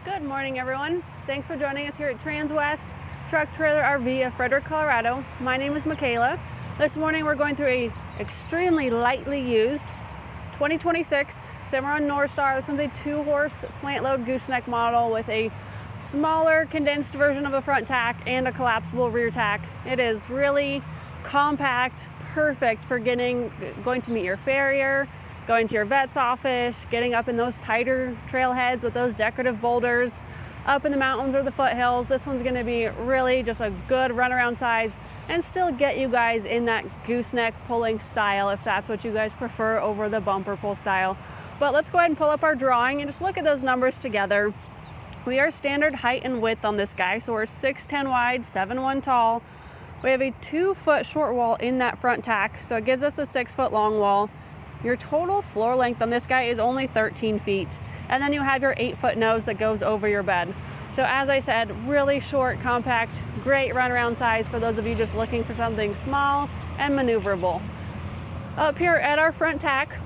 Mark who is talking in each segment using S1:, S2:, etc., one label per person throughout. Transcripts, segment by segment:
S1: Good morning, everyone. Thanks for joining us here at Transwest Truck Trailer RV of Fredrick, Colorado. My name is Michaela. This morning we're going through a extremely lightly used 2026 Cimarron Norstar. This one's a 2-horse slant load gooseneck model with a smaller condensed version of a front tack and a collapsible rear tack. It is really compact, perfect for going to meet your farrier, going to your vet's office, getting up in those tighter trailheads with those decorative boulders, up in the mountains or the foothills. This one's gonna be really just a good runaround size and still get you guys in that gooseneck pulling style if that's what you guys prefer over the bumper pull style. But let's go ahead and pull up our drawing and just look at those numbers together. We are standard height and width on this guy, so we're 6'10" wide, 7'1" tall. We have a 2-foot short wall in that front tack, so it gives us a 6-foot long wall. Your total floor length on this guy is only 13 feet. And then you have your 8-foot nose that goes over your bed. So as I said, really short, compact, great runaround size for those of you just looking for something small and maneuverable. Up here at our front tack,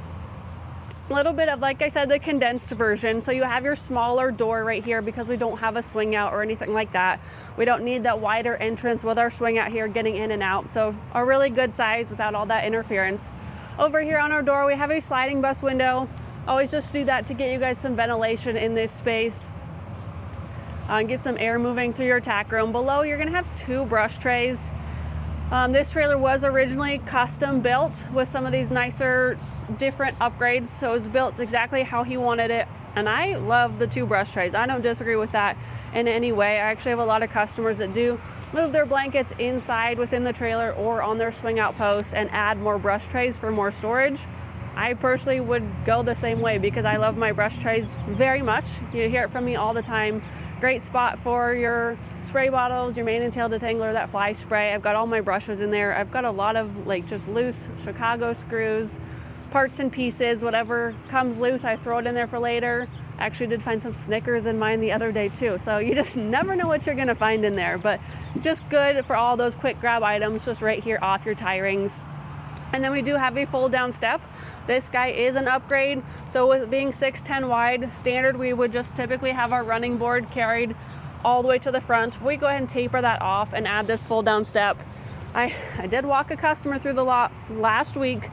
S1: a little bit of, like I said, the condensed version. So you have your smaller door right here because we don't have a swing out or anything like that. We don't need that wider entrance with our swing out here getting in and out. So a really good size without all that interference. Over here on our door, we have a sliding bus window. Always just do that to get you guys some ventilation in this space. Get some air moving through your tack room. Below, you're gonna have 2 brush trays. This trailer was originally custom built with some of these nicer, different upgrades. So it was built exactly how he wanted it. And I love the 2 brush trays. I don't disagree with that in any way. I actually have a lot of customers that do move their blankets inside within the trailer or on their swing out posts and add more brush trays for more storage. I personally would go the same way because I love my brush trays very much. You hear it from me all the time. Great spot for your spray bottles, your mane and tail detangler, that fly spray. I've got all my brushes in there. I've got a lot of just loose Chicago screws, parts and pieces, whatever comes loose, I throw it in there for later. Actually did find some Snickers in mine the other day too. So you just never know what you're gonna find in there, but just good for all those quick grab items just right here off your tie rings. And then we do have a fold down step. This guy is an upgrade. So with being 6'10" wide, standard, we would just typically have our running board carried all the way to the front. We go ahead and taper that off and add this fold down step. I did walk a customer through the lot last week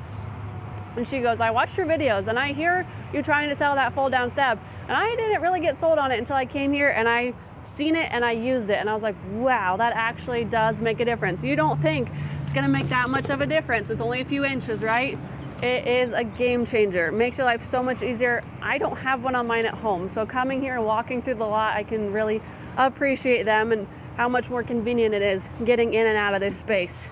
S1: and she goes, I watched your videos and I hear you trying to sell that fold down step. And I didn't really get sold on it until I came here and I seen it and I used it. And I was like, wow, that actually does make a difference. You don't think it's gonna make that much of a difference. It's only a few inches, right? It is a game changer. It makes your life so much easier. I don't have one on mine at home. So coming here and walking through the lot, I can really appreciate them and how much more convenient it is getting in and out of this space.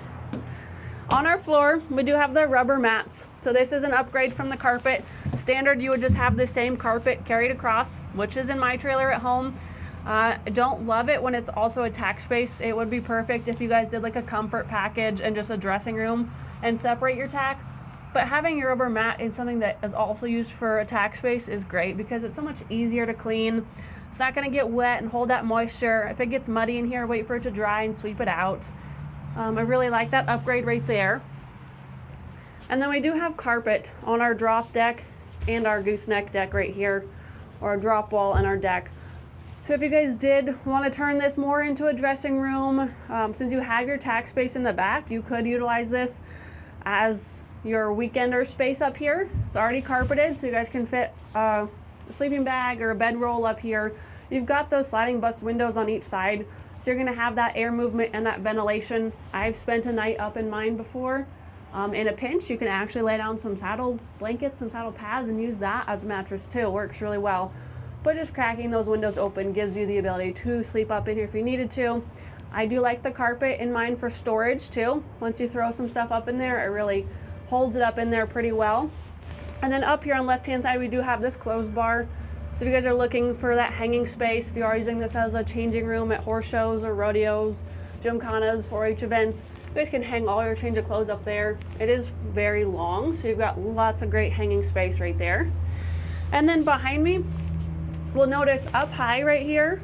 S1: On our floor, we do have the rubber mats. So this is an upgrade from the carpet. Standard, you would just have the same carpet carried across, which is in my trailer at home. I don't love it when it's also a tack space. It would be perfect if you guys did like a comfort package and just a dressing room and separate your tack. But having your rubber mat in something that is also used for a tack space is great because it's so much easier to clean. It's not gonna get wet and hold that moisture. If it gets muddy in here, wait for it to dry and sweep it out. I really like that upgrade right there. And then we do have carpet on our drop deck and our gooseneck deck right here, or a drop wall on our deck. So if you guys did want to turn this more into a dressing room, since you have your tack space in the back, you could utilize this as your weekender space up here. It's already carpeted, so you guys can fit a sleeping bag or a bedroll up here. You've got those sliding bus windows on each side, so you're gonna have that air movement and that ventilation. I've spent a night up in mine before. In a pinch, you can actually lay down some saddle blankets, some saddle pads, and use that as a mattress too. It works really well. But just cracking those windows open gives you the ability to sleep up in here if you needed to. I do like the carpet in mine for storage too. Once you throw some stuff up in there, it really holds it up in there pretty well. And then up here on the left-hand side, we do have this closed bar. So if you guys are looking for that hanging space, if you are using this as a changing room at horse shows or rodeos, gymkhanas, 4-H events, you guys can hang all your change of clothes up there. It is very long, so you've got lots of great hanging space right there. And then behind me, we'll notice up high right here,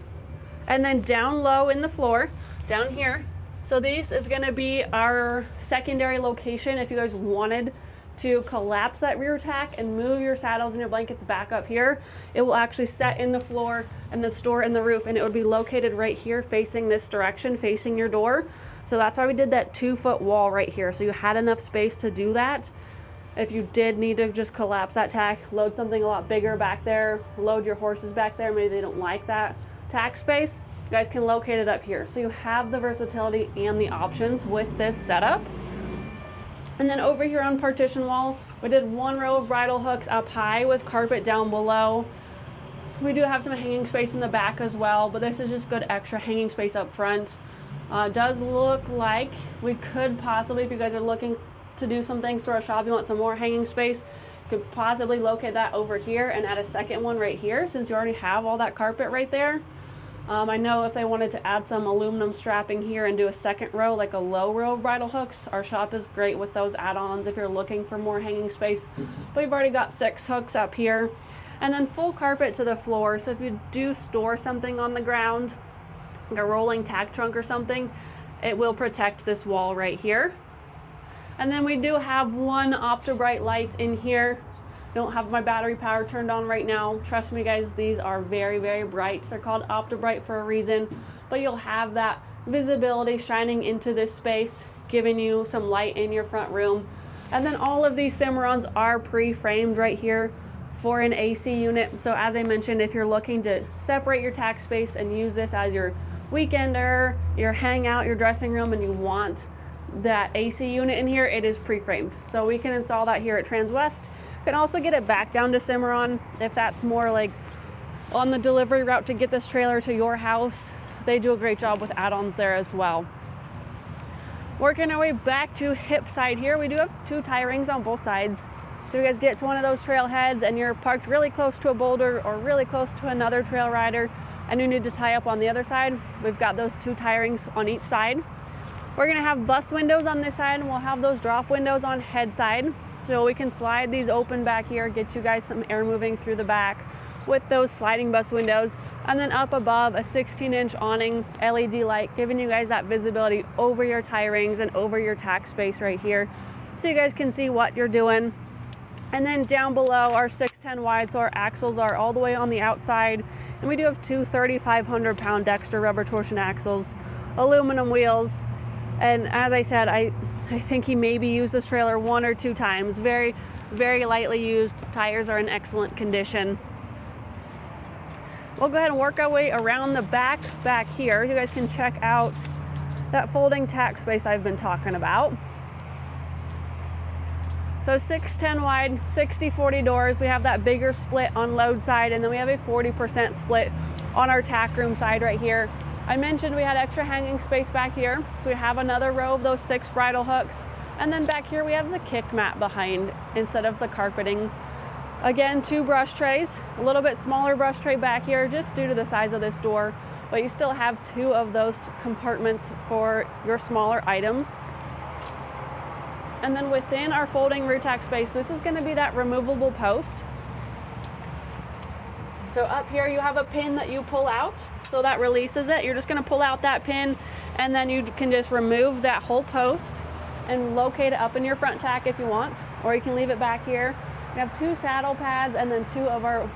S1: and then down low in the floor, down here. So this is gonna be our secondary location if you guys wanted to collapse that rear tack and move your saddles and your blankets back up here, it will actually set in the floor and the store in the roof, and it would be located right here facing this direction, facing your door. So that's why we did that 2-foot wall right here. So you had enough space to do that. If you did need to just collapse that tack, load something a lot bigger back there, load your horses back there, maybe they don't like that tack space, you guys can locate it up here. So you have the versatility and the options with this setup. And then over here on partition wall, we did 1 row of bridle hooks up high with carpet down below. We do have some hanging space in the back as well, but this is just good extra hanging space up front. Does look like we could possibly, if you guys are looking to do some things to our shop, you want some more hanging space, could possibly locate that over here and add a second one right here, since you already have all that carpet right there. I know if they wanted to add some aluminum strapping here and do a second row, like a low row of bridle hooks, our shop is great with those add-ons if you're looking for more hanging space. But we've already got 6 hooks up here, and then full carpet to the floor. So if you do store something on the ground, like a rolling tack trunk or something, it will protect this wall right here. And then we do have 1 OptiBrite light in here. Don't have my battery power turned on right now. Trust me guys, these are very, very bright. They're called OptiBrite for a reason, but you'll have that visibility shining into this space, giving you some light in your front room. And then all of these Cimarrons are pre-framed right here for an AC unit. So as I mentioned, if you're looking to separate your tack space and use this as your weekender, your hangout, your dressing room, and you want that AC unit in here, it is pre-framed. So we can install that here at Transwest. You can also get it back down to Cimarron if that's more like on the delivery route to get this trailer to your house. They do a great job with add-ons there as well. Working our way back to hip side here, we do have 2 tie rings on both sides. So if you guys get to one of those trailheads and you're parked really close to a boulder or really close to another trail rider and you need to tie up on the other side, we've got those 2 tie rings on each side. We're gonna have bus windows on this side, and we'll have those drop windows on head side. So we can slide these open back here, get you guys some air moving through the back with those sliding bus windows. And then up above, a 16-inch awning LED light, giving you guys that visibility over your tie rings and over your tack space right here, so you guys can see what you're doing. And then down below, our 610 wide, so our axles are all the way on the outside. And we do have 2 3,500-pound Dexter rubber torsion axles, aluminum wheels. And as I said, I think he maybe used this trailer 1 or 2 times. Very, very lightly used. Tires are in excellent condition. We'll go ahead and work our way around the back here. You guys can check out that folding tack space I've been talking about. So 610 wide, 60/40 doors. We have that bigger split on load side, and then we have a 40% split on our tack room side right here. I mentioned we had extra hanging space back here, so we have another row of those 6 bridle hooks. And then back here we have the kick mat behind instead of the carpeting. Again, 2 brush trays, a little bit smaller brush tray back here just due to the size of this door, but you still have 2 of those compartments for your smaller items. And then within our folding rear tack space, this is gonna be that removable post. So up here you have a pin that you pull out, so that releases it. You're just gonna pull out that pin, and then you can just remove that whole post and locate it up in your front tack if you want, or you can leave it back here. We have 2 saddle pads and then 2 of our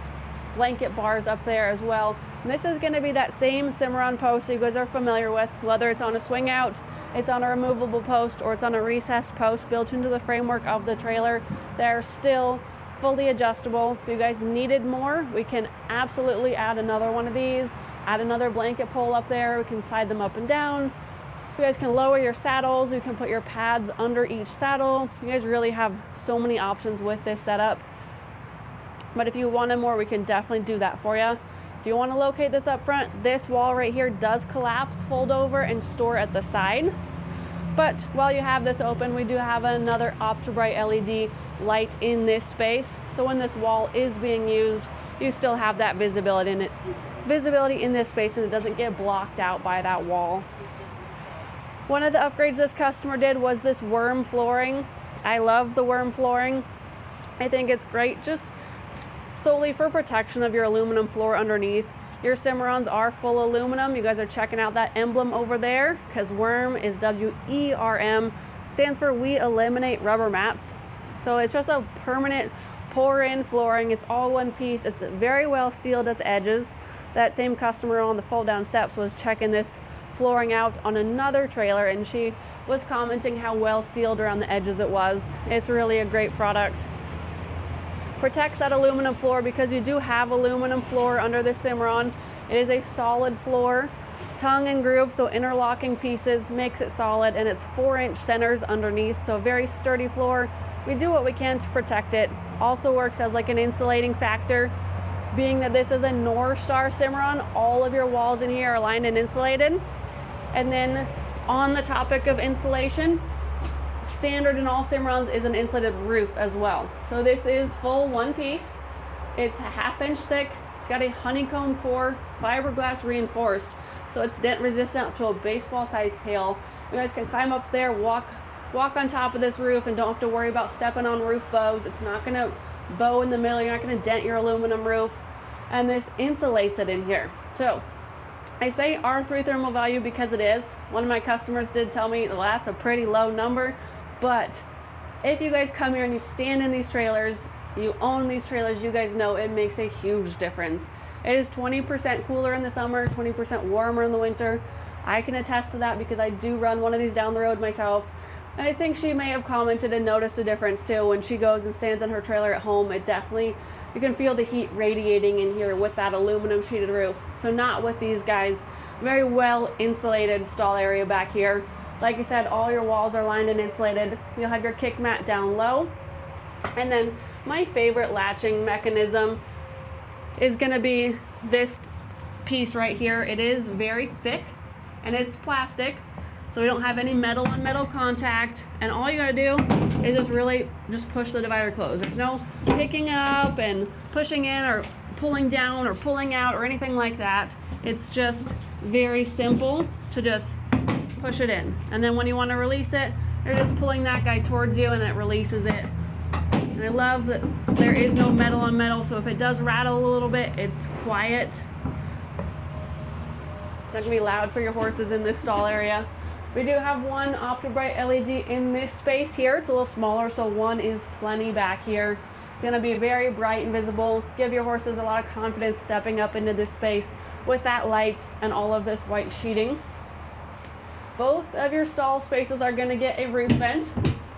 S1: blanket bars up there as well. And this is gonna be that same Cimarron post that you guys are familiar with, whether it's on a swing out, it's on a removable post, or it's on a recessed post built into the framework of the trailer. They're still fully adjustable. If you guys needed more, we can absolutely add another one of these, add another blanket pole up there. We can slide them up and down. You guys can lower your saddles. You can put your pads under each saddle. You guys really have so many options with this setup. But if you wanted more, we can definitely do that for you. If you want to locate this up front, this wall right here does collapse, fold over, and store at the side. But while you have this open, we do have another OptiBrite LED light in this space. So when this wall is being used, you still have that visibility in this space, and it doesn't get blocked out by that wall. One of the upgrades this customer did was this worm flooring. I love the worm flooring. I think it's great just solely for protection of your aluminum floor underneath. Your Cimarrons are full aluminum. You guys are checking out that emblem over there, because worm is W-E-R-M, stands for We Eliminate Rubber Mats. So it's just a permanent pour-in flooring. It's all one piece. It's very well sealed at the edges. That same customer on the fold-down steps was checking this flooring out on another trailer, and she was commenting how well sealed around the edges it was. It's really a great product. Protects that aluminum floor because you do have aluminum floor under the Cimarron. It is a solid floor, tongue and groove, so interlocking pieces makes it solid, and it's 4-inch centers underneath, so very sturdy floor. We do what we can to protect it. Also works as like an insulating factor. Being that this is a Norstar Cimarron, all of your walls in here are lined and insulated. And then on the topic of insulation, standard in all Cimarrons is an insulated roof as well. So this is full one piece. It's a 1/2 inch thick. It's got a honeycomb core. It's fiberglass reinforced, so it's dent resistant up to a baseball sized hail. You guys can climb up there, walk on top of this roof, and don't have to worry about stepping on roof bows. It's not going to bow in the middle. You're not going to dent your aluminum roof, and this insulates it in here. So I say R3 thermal value because it is. One of my customers did tell me, well, that's a pretty low number, but if you guys come here and you stand in these trailers, you own these trailers, you guys know it makes a huge difference. It is 20% cooler in the summer, 20% warmer in the winter. I can attest to that because I do run one of these down the road myself. And I think she may have commented and noticed a difference too. When she goes and stands in her trailer at home, it definitely, you can feel the heat radiating in here with that aluminum sheeted roof. So not with these guys. Very well insulated stall area back here. Like I said, all your walls are lined and insulated. You'll have your kick mat down low. And then my favorite latching mechanism is gonna be this piece right here. It is very thick and it's plastic, so we don't have any metal on metal contact. And all you gotta do is just push the divider closed. There's no picking up and pushing in or pulling down or pulling out or anything like that. It's just very simple to just push it in. And then when you want to release it, you're just pulling that guy towards you and it releases it. And I love that there is no metal on metal, so if it does rattle a little bit, it's quiet. It's not gonna be loud for your horses in this stall area. We do have one OptiBright LED in this space here. It's a little smaller, so one is plenty back here. It's gonna be very bright and visible, give your horses a lot of confidence stepping up into this space with that light and all of this white sheeting. Both of your stall spaces are gonna get a roof vent.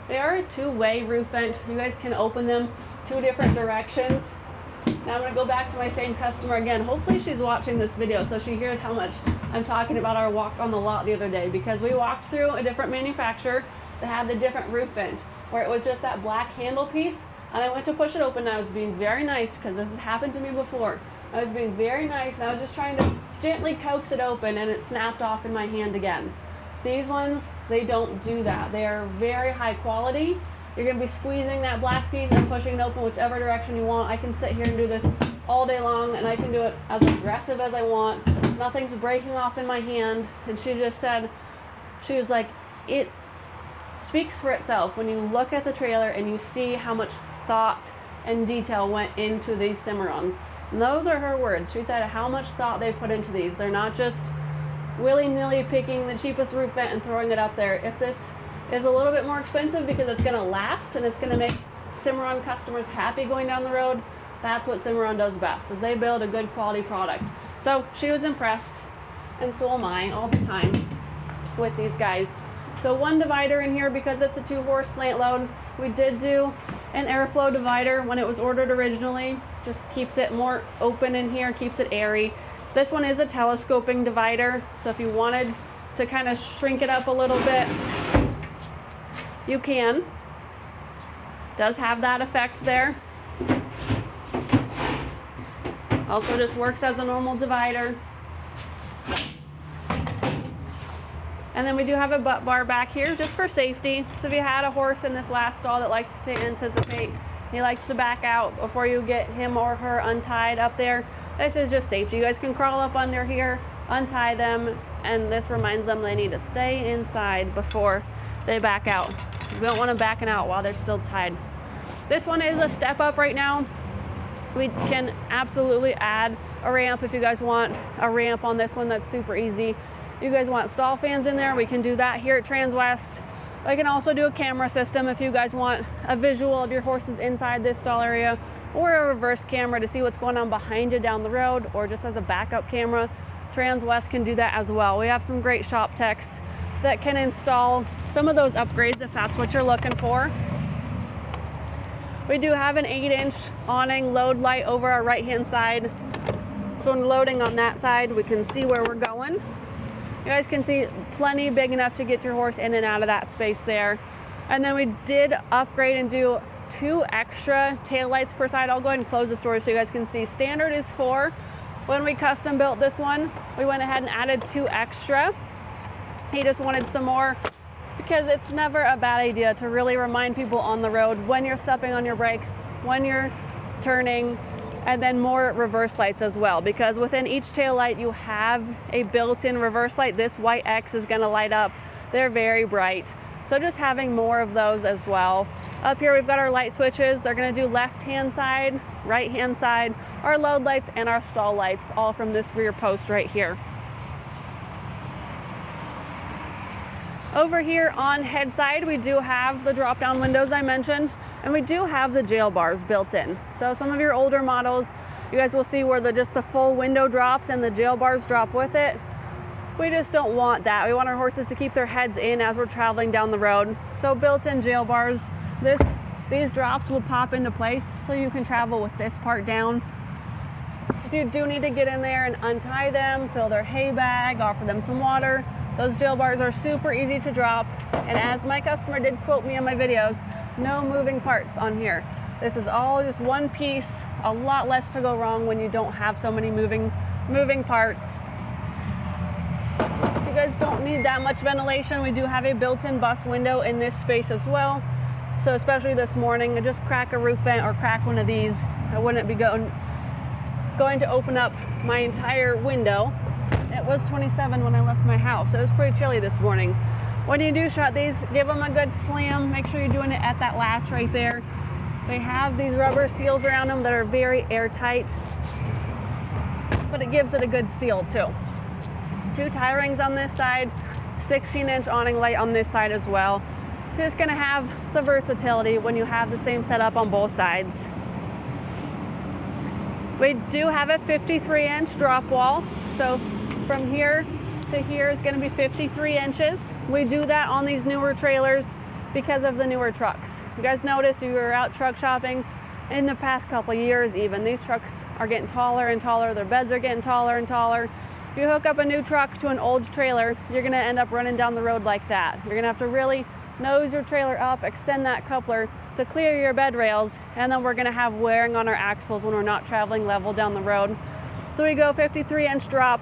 S1: They are a two-way roof vent. You guys can open them 2 different directions. Now I'm gonna go back to my same customer again. Hopefully she's watching this video so she hears how much I'm talking about our walk on the lot the other day, because we walked through a different manufacturer that had the different roof vent where it was just that black handle piece, and I went to push it open and I was being very nice because this has happened to me before. I was being very nice and I was just trying to gently coax it open and it snapped off in my hand again. These ones, they don't do that. They are very high quality. You're gonna be squeezing that black piece and pushing it open whichever direction you want. I can sit here and do this all day long, and I can do it as aggressive as I want. Nothing's breaking off in my hand. And she just said, she was like, it speaks for itself when you look at the trailer and you see how much thought and detail went into these Cimarrons. And those are her words. She said how much thought they put into these. They're not just willy-nilly picking the cheapest roof vent and throwing it up there. If this is a little bit more expensive because it's going to last and it's going to make Cimarron customers happy going down the road, that's what Cimarron does best, is they build a good quality product. So she was impressed, and so am I all the time with these guys. So one divider in here because it's a 2-horse slant load. We did do an airflow divider when it was ordered originally. Just keeps it more open in here, keeps it airy. This one is a telescoping divider, so if you wanted to kind of shrink it up a little bit, you can. Does have that effect there. Also just works as a normal divider. And then we do have a butt bar back here just for safety. So if you had a horse in this last stall that likes to anticipate, he likes to back out before you get him or her untied up there, this is just safety. You guys can crawl up under here, untie them, and this reminds them they need to stay inside before they back out. We don't want them backing out while they're still tied. This one is a step up right now. We can absolutely add a ramp if you guys want a ramp on this one. That's super easy. You guys want stall fans in there, we can do that here at Transwest. I can also do a camera system if you guys want a visual of your horses inside this stall area, or a reverse camera to see what's going on behind you down the road, or just as a backup camera. Transwest can do that as well. We have some great shop techs that can install some of those upgrades if that's what you're looking for. We do have an 8-inch awning load light over our right-hand side. So when loading on that side, we can see where we're going. You guys can see plenty big enough to get your horse in and out of that space there. And then we did upgrade and do 2 extra tail lights per side. I'll go ahead and close the story so you guys can see. Standard is 4. When we custom built this one, we went ahead and added 2 extra. He just wanted some more because it's never a bad idea to really remind people on the road when you're stepping on your brakes, when you're turning, and then more reverse lights as well, because within each tail light you have a built-in reverse light. This white X is going to light up. They're very bright, so just having more of those as well. Up here we've got our light switches. They're going to do left-hand side, right-hand side, our load lights and our stall lights, all from this rear post right here. Over here on head side, we do have the drop-down windows I mentioned, and we do have the jail bars built in. So some of your older models, you guys will see where just the full window drops and the jail bars drop with it. We just don't want that. We want our horses to keep their heads in as we're traveling down the road. So built-in jail bars, these drops will pop into place so you can travel with this part down. If you do need to get in there and untie them, fill their hay bag, offer them some water, those jail bars are super easy to drop. And as my customer did quote me in my videos, no moving parts on here. This is all just one piece, a lot less to go wrong when you don't have so many moving parts. If you guys don't need that much ventilation, we do have a built-in bus window in this space as well. So especially this morning, just crack a roof vent or crack one of these. I wouldn't be going to open up my entire window. It was 27 when I left my house. It was pretty chilly this morning. When you do shut these, give them a good slam. Make sure you're doing it at that latch right there. They have these rubber seals around them that are very airtight, but it gives it a good seal too. 2 tie rings on this side, 16-inch awning light on this side as well. So you're just gonna have the versatility when you have the same setup on both sides. We do have a 53-inch drop wall. So from here to here is going to be 53 inches. We do that on these newer trailers because of the newer trucks. You guys notice if you were out truck shopping in the past couple of years even, these trucks are getting taller and taller. Their beds are getting taller and taller. If you hook up a new truck to an old trailer, you're going to end up running down the road like that. You're going to have to really nose your trailer up, extend that coupler to clear your bed rails, and then we're going to have wearing on our axles when we're not traveling level down the road. So we go 53-inch drop.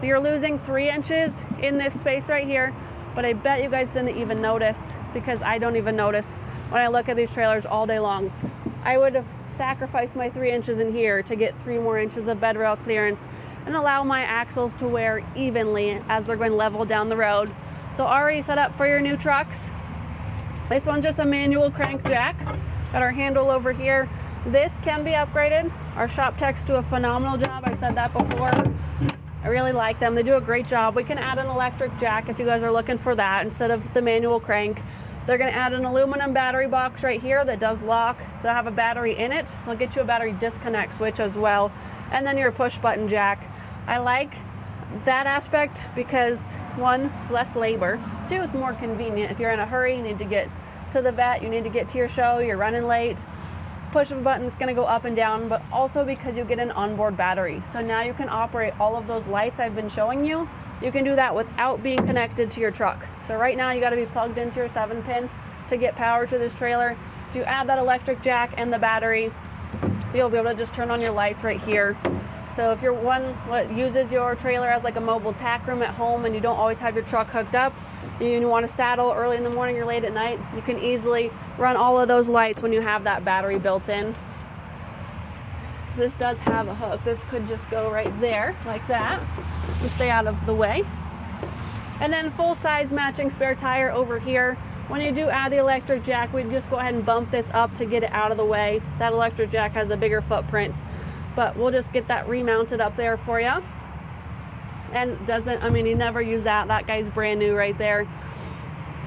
S1: You're losing 3 inches in this space right here, but I bet you guys didn't even notice, because I don't even notice when I look at these trailers all day long. I would have sacrificed my 3 inches in here to get 3 more inches of bed rail clearance and allow my axles to wear evenly as they're going level down the road. So already set up for your new trucks. This one's just a manual crank jack. Got our handle over here. This can be upgraded. Our shop techs do a phenomenal job. I said that before. I really like them. They do a great job. We can add an electric jack if you guys are looking for that instead of the manual crank. They're going to add an aluminum battery box right here that does lock. They'll have a battery in it. They'll get you a battery disconnect switch as well. And then your push button jack. I like that aspect because 1, it's less labor. 2, it's more convenient. If you're in a hurry, you need to get to the vet, you need to get to your show, you're running late. Push of a button is going to go up and down, but also because you get an onboard battery. So now you can operate all of those lights I've been showing you. You can do that without being connected to your truck. So right now you got to be plugged into your 7-pin to get power to this trailer. If you add that electric jack and the battery, you'll be able to just turn on your lights right here. So if you're one what uses your trailer as like a mobile tack room at home and you don't always have your truck hooked up, you want to saddle early in the morning or late at night, you can easily run all of those lights when you have that battery built in. This does have a hook. This could just go right there like that to stay out of the way. And then full size matching spare tire over here. When you do add the electric jack, we just go ahead and bump this up to get it out of the way. That electric jack has a bigger footprint, but we'll just get that remounted up there for you. And doesn't, I mean, you never use that. That guy's brand new right there.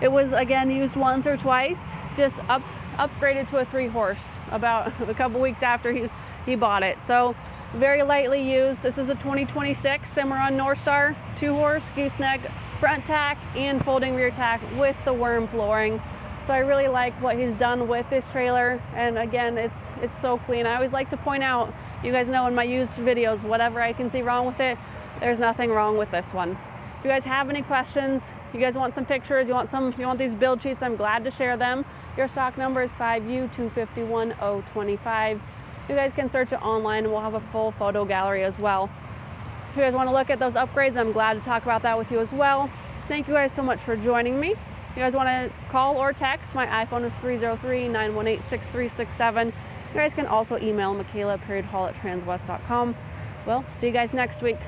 S1: It was, again, used once or twice, just upgraded to a 3-horse about a couple weeks after he bought it. So very lightly used. This is a 2026 Cimarron Norstar 2-horse gooseneck, front tack and folding rear tack with the worm flooring. So I really like what he's done with this trailer, and again, it's so clean. I always like to point out, you guys know in my used videos, whatever I can see wrong with it, there's nothing wrong with this one. If you guys have any questions, you guys want some pictures, you want these build sheets, I'm glad to share them. Your stock number is 5U251025. You guys can search it online and we'll have a full photo gallery as well. If you guys want to look at those upgrades, I'm glad to talk about that with you as well. Thank you guys so much for joining me. If you guys want to call or text, my iPhone is 303-918-6367. You guys can also email Michaela.hall@transwest.com. Well, see you guys next week.